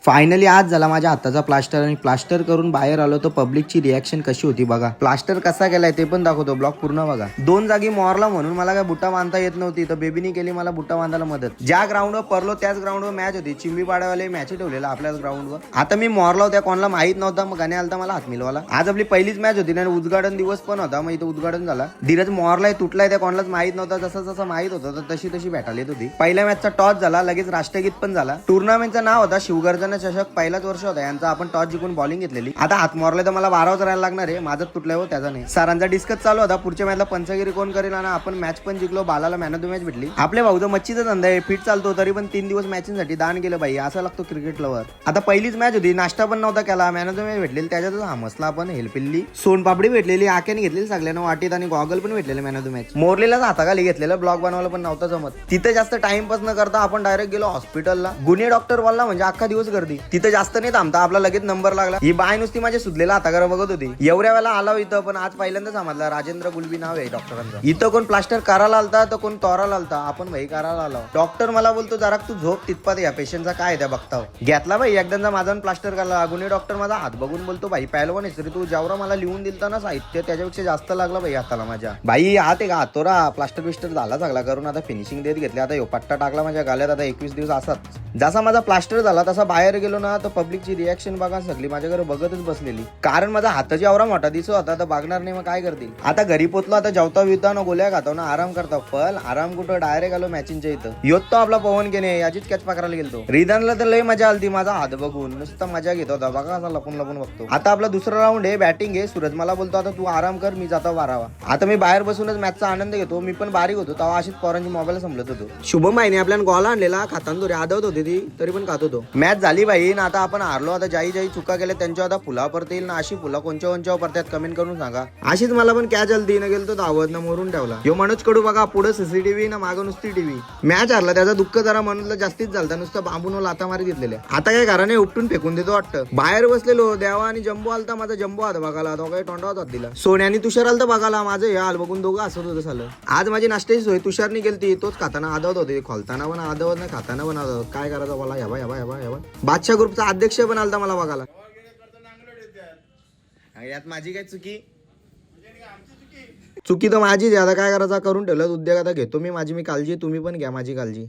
Finally आज झाला माझ्या हाताचा प्लास्टर आणि प्लास्टर करून बाहेर आलो तर पब्लिकची रिॲक्शन कशी होती बघा. प्लास्टर कसा केलाय ते पण दाखवतो, ब्लॉग पूर्ण बघा. 2 जागी मोरला म्हणून मला काय बुट्टा बांधता येत नव्हती, तर बेबीनी केली मला बुट्टा बांधायला मदत. ज्या ग्राउंडवर पडलो त्याच ग्राउंडवर मॅच होती. चिंबीपाड्यावाले मॅच ठेवलेला आपल्याच ग्राउंडवर. आता मी मोरला होत्या, कोणाला माहित नव्हता, मग गाणे आलता मला हात मिलवाला. आज आपली पहिलीच मॅच होती ना, उद्घाटन दिवस पण होता. मग इथं उद्घाटन झाला. धीरज मोरला तुटलाय त्या कोणालाच माहित नव्हता. जसं जसं माहित होतं तर तशी तशी भेटायला येत होती. पहिल्या मॅचचा टॉस झाला, लगेच राष्ट्रगीत पण झाला. टुर्नामेंटचं नाव होता शिवगर्जना चषक. पहिलाच वर्ष होता यांचा. आपण टॉस जिंकून बॉलिंग घेतलेली. आता हात मारले तर मला 12 राहायला लागणार आहे. माझं तुटलंय हो, त्याचा नाही. सरांचा डिस्कस चालू होता पुढच्या मॅचला पंचगिरी कोण करेल, आणि आपण मॅच पण जिंकलो. बालाला मॅन ऑफ द मॅच भेटली. आपल्या भाऊचा मच्छीचा धंदा आहे, फिट चालतो, तरी पण 3 दिवस मॅचिंगसाठी दान केलं बाई. असं लागतो क्रिकेट लवर. आता पहिलीच मॅच होती, नाश्ता पण नव्हता केला, मॅन ऑफ द मॅच भेटलेली. त्याच्यातच हमसला आपण. हेल्पिल्ली सोनपापडी भेटलेली, आक्याने घेतलेली सगळ्यांना वाटीत, आणि गॉगल पण भेटलेले मॅन ऑफ द मॅच. मोरलेलाच हाताखाली घेतलेलं. ब्लॉग बनवायला पण नव्हता जमत. तिथे जास्त टाइमपास न करता आपण डायरेक्ट गेलो हॉस्पिटलला. गुन्हे डॉक्टर वाला म्हणजे अख्खा दिवस गर्दी. तिथे जास्त नाही थांबता, आपला लगेच नंबर लागला. ही बाय नुसती माझ्या सुधलेला हातागारा बघत होती. एवढ्या वेळेला आला इथं, पण आज पहिल्यांदा समजला राजेंद्र गुलबी नाव आहे डॉक्टरांचं. इथं कोण प्लास्टर करायला आलता तर कोण तोराला आलता. आपण भाई करायला आलो. डॉक्टर मला बोलतो जरा तू झोप तितपात, या पेशंटचा काय आहे त्या बघताव. घेतला भाई एकदा माझा प्लास्टर करायला. गुन्हे डॉक्टर माझा हात बघून बोलतो भाई पहिलवान आहेस रे तू, जेवढा मला लिहून दिलता ना साहित्य त्याच्यापेक्षा जास्त लागला भाई हाताला माझ्या. भाई हात आहे का हातोरा. प्लास्टर बिस्टर झाला सगळा करून, आता फिनिशिंग देत घेतली. आता यो पट्टा टाकला माझ्या गाल्यात. आता 21 दिवस असाच. जसा माझा प्लास्टर झाला तसा बाहेर गेलो ना, तर पब्लिकची रिॲक्शन बघा, सगळी माझ्याकडे बघतच बसलेली. कारण माझा हाताची आवरा मोठा दिसत होता, तर बघणार नाही मग काय करतील. आता घरी पोचलो. आता जेवता विवता ना गोल्या खातो ना आराम करता. पण आराम कुठं, डायरेक्ट आलो मॅचिंगच्या इथं. योत तो आपला पवन केने याचीच कॅच पकडायला गेलतो. रिदानला तर लय मजा आलती. माझा हात बघून नुसता मजा घेत होता बघा, असा लपून लपून बघतो. आता आपला दुसरा राऊंड आहे, बॅटिंग आहे. सूरज मला बोलतो आता तू आराम कर, मी जातो बारावा. आता मी बाहेर बसूनच मॅचचा आनंद घेतो. मी पण बारीक होतो तेव्हा अशीच पोरांची मोबाईल संपलत होतो. शुभम भाईने आपल्याला गोला आणलेला, खाताना आदवत होती ती, तरी पण खात होतो. मॅच झाली बाई ना, आता आपण हारलो. आता ज्याही ज्याही चुका केल्या त्यांच्या आता फुला परत येईल ना. अशी फुला कोणच्या कोणच्या परत्यात कमेंट करून सांगा. अशीच मला पण कॅच जल्दी न गेलो तो दावत ना मोरून ठेवला. यो मनोज कडू बघा, पुढे सीसीटीव्ही ना मागं नुसती टीव्ही. मॅच हारला त्याचा दुःख जरा मनोजला जास्तीच झालता. नुसतं बांबून लाता मारी घेतलेल्या. आता काय घराने उपटून फेकून देतो वाटतं. बाहेर बसलेलो देवा आणि जम्बो आलता. माझा जम्बो हात बघाला, तो काही तोंडा हात दिला. सोन्यानी तुषार आलता बघाला. माझं हे हाल बघून दोघं असत होतं झालं. आज माझी नाश्त्याची सोय तुषारनी केलती. तोच खाताना आदवत होते, खोलताना पण आदवत नाही, खाताना पण आदवत. काय करायचं मला या बाय. बादशाह ग्रुपचा अध्यक्ष पण आलता मला बघायला. यात माझी काय चुकी तर माझीच. आता काय करायचं करून ठेवलं उद्योग. आता घेतो मी माझी काळजी, तुम्ही पण घ्या माझी काळजी.